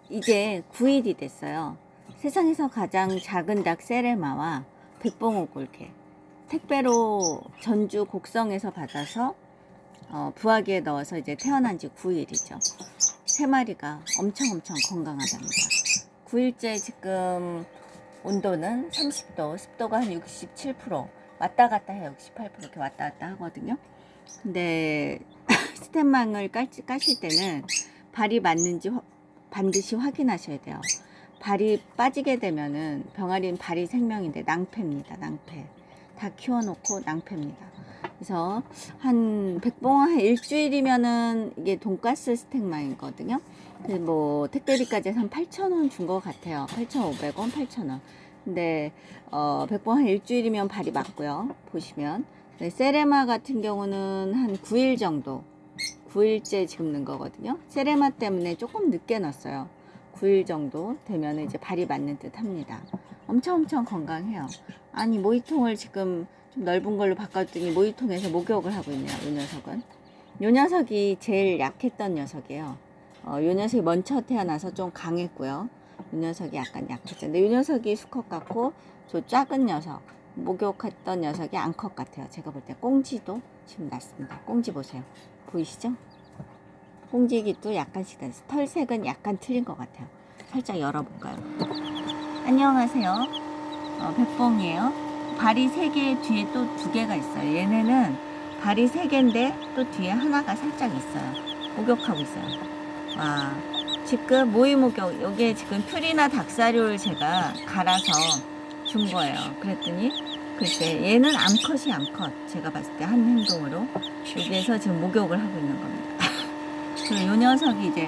이제 9일이 됐어요. 세상에서 가장 작은 닭 세레마와 백봉오 골개 택배로 전주 곡성에서 받아서 부화기에 넣어서 이제 태어난 지 9일이죠. 세 마리가 엄청 건강하답니다. 9일째 지금 온도는 30도, 습도가 한 67%, 왔다 갔다 해요. 68% 이렇게 왔다 갔다 하거든요. 근데 스텐망을 까실 때는 발이 맞는지 반드시 확인하셔야 돼요. 발이 빠지게 되면은 병아리는 발이 생명인데 낭패입니다. 낭패. 다 키워놓고 낭패입니다. 그래서 한 백봉 한 일주일이면은 이게 돈가스 스택망이거든요. 뭐 택배비까지 해서 한 8,000원 준 것 같아요. 8,500원, 8,000원. 근데 백봉 한 일주일이면 발이 맞고요. 보시면 세레마 같은 경우는 한 9일 정도, 9일째 지금 넣은 거거든요. 세레마 때문에 조금 늦게 넣었어요. 9일 정도 되면 이제 발이 맞는 듯 합니다. 엄청 건강해요. 아니, 모이통을 지금 좀 넓은 걸로 바꿨더니 모이통에서 목욕을 하고 있네요. 이 녀석은. 이 녀석이 제일 약했던 녀석이에요. 이 녀석이 먼저 태어나서 좀 강했고요. 이 녀석이 약간 약했죠. 근데 이 녀석이 수컷 같고, 저 작은 녀석, 목욕했던 녀석이 암컷 같아요. 제가 볼 때 꽁지도 지금 났습니다. 꽁지 보세요. 보이시죠? 꽁지기도 약간씩 털색은 약간 틀린 것 같아요. 살짝 열어볼까요? 안녕하세요. 백봉이에요. 발이 3개, 뒤에 또 2개가 있어요. 얘네는 발이 3개인데 또 뒤에 하나가 살짝 있어요. 목욕하고 있어요. 와, 지금 모이 목욕, 요게 지금 풀이나 닭사료를 제가 갈아서 준 거예요. 그랬더니 글쎄 얘는 암컷이 암컷. 제가 봤을 때 한 행동으로 여기에서 지금 목욕을 하고 있는 겁니다. 그리고 요 녀석이 이제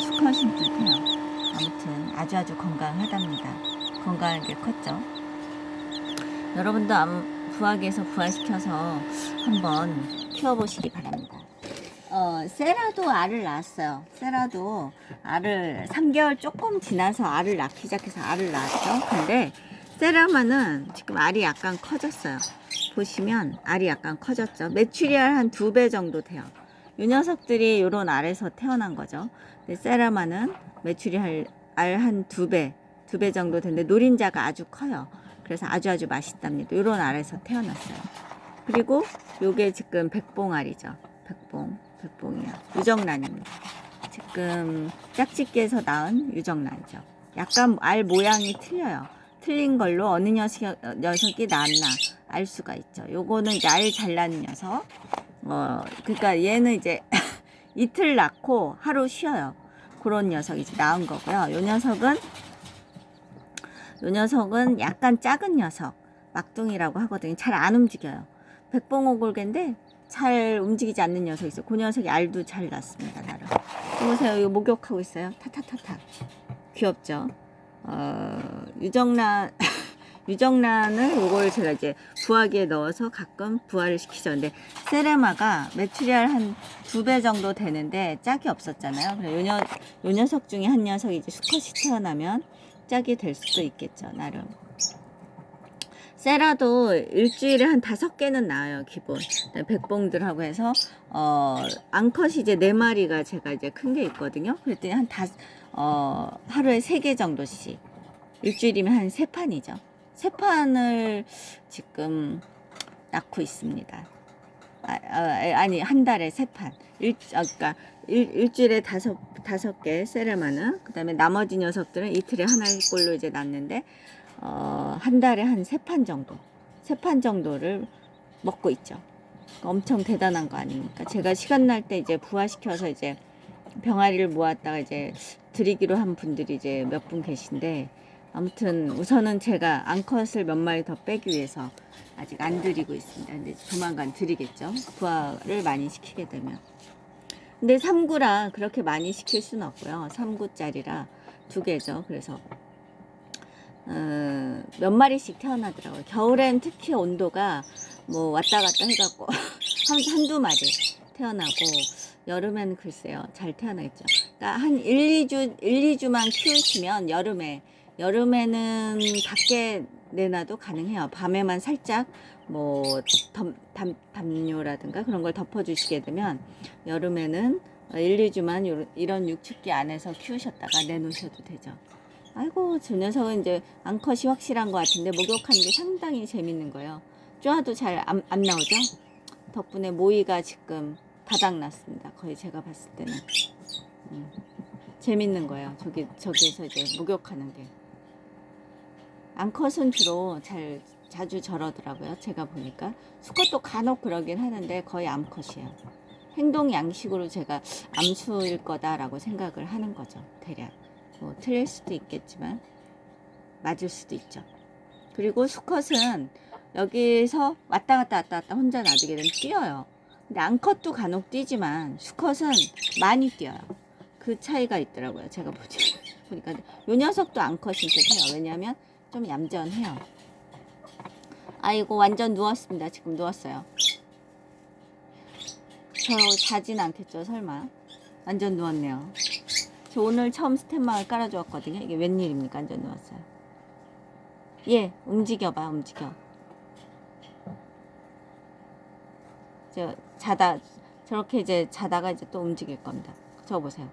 수컷인 듯해요. 아무튼 아주 건강하답니다. 건강하게 컸죠. 여러분도 부화기에서 부화시켜서 한번 키워보시기 바랍니다. 세라도 알을 낳았어요. 세라도 알을 3개월 조금 지나서 알을 낳기 시작해서 알을 낳았죠. 근데 세라마는 지금 알이 약간 커졌어요. 보시면 알이 약간 커졌죠. 메추리알 한 2배 정도 돼요. 이 녀석들이 요런 알에서 태어난 거죠. 근데 세라마는 메추리알 한 2배 정도 되는데 노린자가 아주 커요. 그래서 아주 맛있답니다. 요런 알에서 태어났어요. 그리고 요게 지금 백봉알이죠. 백봉이요. 유정란입니다. 지금 짝짓기에서 낳은 유정란이죠. 약간 알 모양이 틀려요. 틀린 걸로 어느 녀석이 낳았나 알 수가 있죠. 요거는 이제 알 잘 낳는 녀석. 그러니까 얘는 이제 이틀 낳고 하루 쉬어요. 그런 녀석이 이제 나온 거고요. 요 녀석은 약간 작은 녀석, 막둥이라고 하거든요. 잘 안 움직여요. 백봉오골개인데 잘 움직이지 않는 녀석이 있어요. 그 녀석이 알도 잘 낳습니다. 나름. 보세요. 이거 목욕하고 있어요. 타타타타. 귀엽죠? 유정란은 요걸 제가 이제 부화기에 넣어서 가끔 부화를 시키죠. 근데 세레마가 메추리알 한 2배 정도 되는데 짝이 없었잖아요. 그래서 요 녀석 중에 한 녀석이 이제 수컷이 태어나면 짝이 될 수도 있겠죠. 나름. 세라도 일주일에 한 5개는 나와요. 기본. 백봉들하고 해서 암컷이 이제 4마리가 제가 이제 큰 게 있거든요. 그랬더니 하루에 3개 정도씩. 일주일이면 한 3판이죠. 3판을 지금 낳고 있습니다. 아니, 한 달에 3판. 그러니까 일주일에 5개 세레마는, 그 다음에 나머지 녀석들은 이틀에 하나꼴로 이제 낳는데, 한 달에 한 3판 정도. 3판 정도를 먹고 있죠. 엄청 대단한 거 아닙니까? 제가 시간 날 때 이제 부화시켜서 이제 병아리를 모았다가 이제 드리기로 한 분들이 이제 몇 분 계신데, 아무튼 우선은 제가 암컷을 몇 마리 더 빼기 위해서 아직 안 드리고 있습니다. 근데 조만간 드리겠죠. 부화를 많이 시키게 되면. 근데 3구라 그렇게 많이 시킬 수는 없고요. 3구짜리라 2개죠. 그래서 몇 마리씩 태어나더라고요. 겨울엔 특히 온도가 뭐 왔다 갔다 해갖고 한두 마리 태어나고, 여름에는 글쎄요, 잘 태어나겠죠. 그러니까 한 2주만 키우시면 여름에는 밖에 내놔도 가능해요. 밤에만 살짝 뭐 담요라든가 그런 걸 덮어주시게 되면 여름에는 1, 2주만 이런 육축기 안에서 키우셨다가 내놓으셔도 되죠. 아이고, 저 녀석은 이제 암컷이 확실한 것 같은데 목욕하는 게 상당히 재밌는 거예요. 쪼아도 잘 안 나오죠? 덕분에 모이가 지금 바닥났습니다. 거의 제가 봤을 때는. 재밌는 거예요. 저기에서 이제 목욕하는 게. 암컷은 주로 자주 저러더라고요. 제가 보니까. 수컷도 간혹 그러긴 하는데 거의 암컷이에요. 행동 양식으로 제가 암수일 거다라고 생각을 하는 거죠. 대략. 뭐 틀릴 수도 있겠지만 맞을 수도 있죠. 그리고 수컷은 여기서 왔다 갔다 혼자 놔두게 되면 뛰어요. 근데 암컷도 간혹 뛰지만 수컷은 많이 뛰어요. 그 차이가 있더라고요. 제가 보니까 요 녀석도 암컷인 듯해요. 왜냐하면 좀 얌전해요. 아이고, 완전 누웠습니다. 지금 누웠어요. 저 자진 않겠죠, 설마. 완전 누웠네요. 저 오늘 처음 스탠망을 깔아주었거든요. 이게 웬일입니까? 완전 누웠어요. 예, 움직여봐, 움직여. 저렇게 이제 자다가 이제 또 움직일 겁니다. 저거 보세요.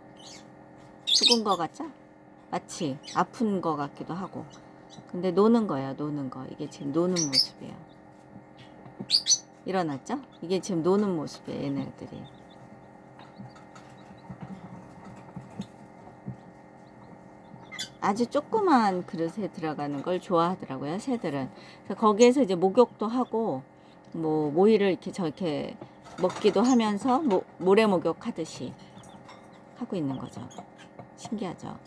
죽은 거 같죠? 마치 아픈 거 같기도 하고. 근데 노는 거예요, 노는 거. 이게 지금 노는 모습이에요. 일어났죠? 이게 지금 노는 모습이에요, 얘네들이. 아주 조그만 그릇에 들어가는 걸 좋아하더라고요, 새들은. 그래서 거기에서 이제 목욕도 하고, 뭐, 모이를 이렇게 저렇게 먹기도 하면서, 모래 목욕 하듯이 하고 있는 거죠. 신기하죠?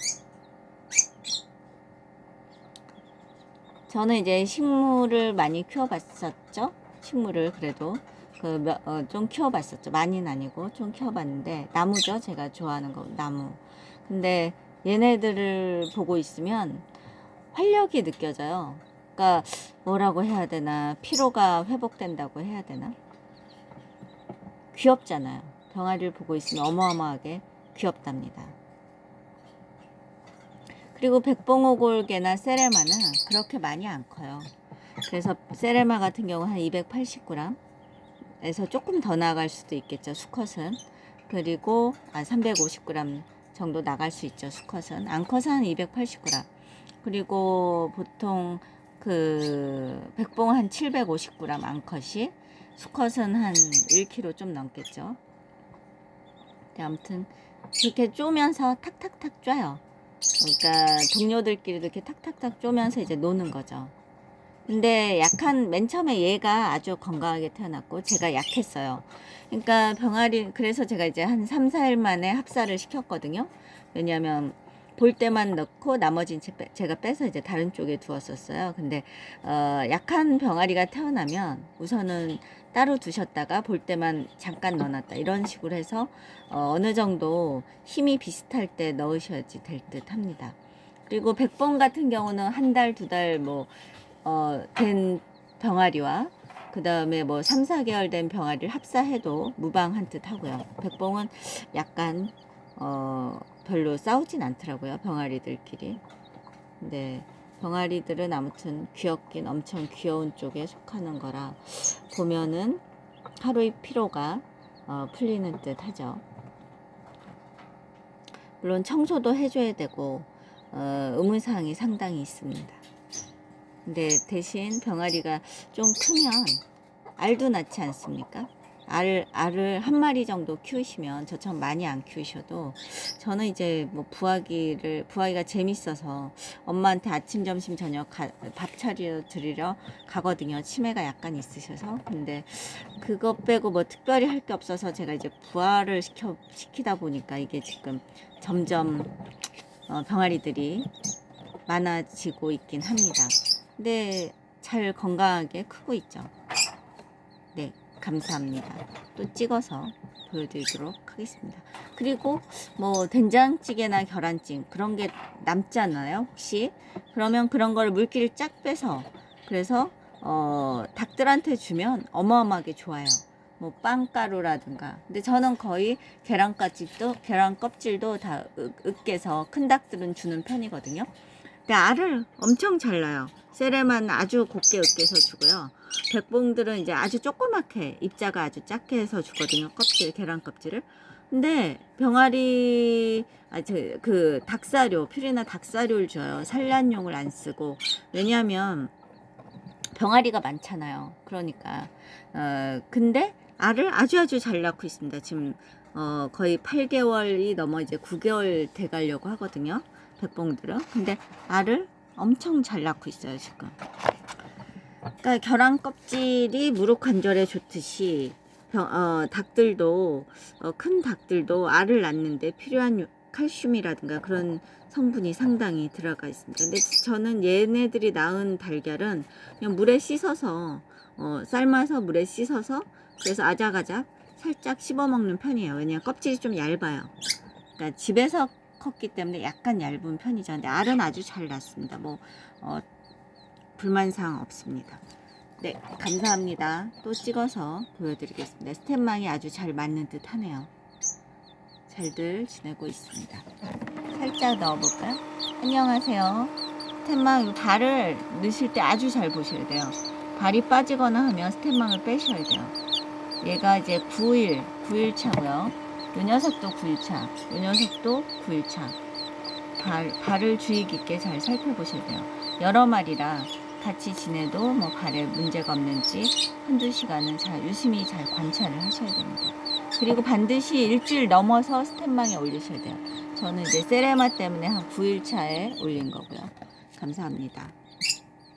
저는 이제 식물을 많이 키워봤었죠. 식물을 그래도 좀 키워봤었죠. 많이는 아니고 좀 키워봤는데, 나무죠. 제가 좋아하는 거 나무. 근데 얘네들을 보고 있으면 활력이 느껴져요. 그러니까 뭐라고 해야 되나, 피로가 회복된다고 해야 되나. 귀엽잖아요. 병아리를 보고 있으면 어마어마하게 귀엽답니다. 그리고 백봉오골개나 세레마는 그렇게 많이 안 커요. 그래서 세레마 같은 경우 한 280g에서 조금 더 나갈 수도 있겠죠, 수컷은. 그리고 350g 정도 나갈 수 있죠, 수컷은. 암컷은 한 280g. 그리고 보통 백봉 한 750g 암컷이, 수컷은 한 1kg 좀 넘겠죠. 아무튼 이렇게 쪼면서 탁탁탁 쪄요. 그러니까 동료들끼리도 이렇게 탁탁탁 쪼면서 이제 노는 거죠. 근데 맨 처음에 얘가 아주 건강하게 태어났고 제가 약했어요. 그러니까 그래서 제가 이제 한 3, 4일 만에 합사를 시켰거든요. 왜냐하면 볼 때만 넣고 나머지는 제가 빼서 이제 다른 쪽에 두었었어요. 근데 약한 병아리가 태어나면 우선은 따로 두셨다가 볼 때만 잠깐 넣어놨다, 이런 식으로 해서 어느 정도 힘이 비슷할 때 넣으셔야지 될 듯 합니다. 그리고 백봉 같은 경우는 한 달, 2달 된 병아리와 그 다음에 3, 4개월 된 병아리를 합사해도 무방한 듯 하고요. 백봉은 약간 별로 싸우진 않더라고요, 병아리들끼리. 근데 병아리들은 아무튼 귀엽긴 엄청 귀여운 쪽에 속하는 거라 보면은 하루의 피로가 풀리는 듯 하죠. 물론 청소도 해줘야 되고 의문사항이 상당히 있습니다. 근데 대신 병아리가 좀 크면 알도 낳지 않습니까? 알을 한 마리 정도 키우시면, 저처럼 많이 안 키우셔도, 저는 이제 부화기가 재밌어서 엄마한테 아침, 점심, 저녁 밥 차려 드리러 가거든요. 치매가 약간 있으셔서. 근데 그거 빼고 특별히 할 게 없어서 제가 이제 부화를 시키다 보니까 이게 지금 점점 병아리들이 많아지고 있긴 합니다. 근데 잘 건강하게 크고 있죠. 네, 감사합니다. 또 찍어서 보여드리도록 하겠습니다. 그리고 된장찌개나 계란찜 그런 게 남잖아요, 혹시. 그러면 그런 걸 물기를 쫙 빼서, 그래서 닭들한테 주면 어마어마하게 좋아요. 빵가루라든가. 근데 저는 거의 계란 껍질도 다 으깨서 큰 닭들은 주는 편이거든요. 근데 알을 엄청 잘 낳아요. 세레만 아주 곱게 으깨서 주고요. 백봉들은 이제 아주 조그맣게, 입자가 아주 작게 해서 주거든요. 계란 껍질을. 근데 병아리 그 닭사료, 퓨리나 닭사료를 줘요. 산란용을 안 쓰고. 왜냐하면 병아리가 많잖아요. 그러니까 근데 알을 아주 잘 낳고 있습니다. 지금 거의 8개월이 넘어 이제 9개월 돼 가려고 하거든요. 백봉들은. 근데 알을 엄청 잘 낳고 있어요, 지금. 그러니까 계란 껍질이 무릎 관절에 좋듯이 닭들도 큰 닭들도 알을 낳는데 필요한 칼슘이라든가 그런 성분이 상당히 들어가 있습니다. 근데 저는 얘네들이 낳은 달걀은 그냥 물에 씻어서 삶아서 물에 씻어서 그래서 아작아작 살짝 씹어 먹는 편이에요. 왜냐면 껍질이 좀 얇아요. 그러니까 집에서 컸기 때문에 약간 얇은 편이죠. 근데 알은 아주 잘 낳습니다. 뭐 불만사항 없습니다. 네, 감사합니다. 또 찍어서 보여드리겠습니다. 스텐망이 아주 잘 맞는 듯 하네요. 잘들 지내고 있습니다. 살짝 넣어볼까요? 안녕하세요. 스텐망 발을 넣으실 때 아주 잘 보셔야 돼요. 발이 빠지거나 하면 스텐망을 빼셔야 돼요. 얘가 이제 9일차고요. 이 녀석도 9일차, 이 녀석도 9일차. 발을 주의 깊게 잘 살펴보셔야 돼요. 여러 마리라 같이 지내도 뭐 발에 문제가 없는지 한두 시간은 유심히 잘 관찰을 하셔야 됩니다. 그리고 반드시 일주일 넘어서 스텐망에 올리셔야 돼요. 저는 이제 세레마 때문에 한 9일차에 올린 거고요. 감사합니다.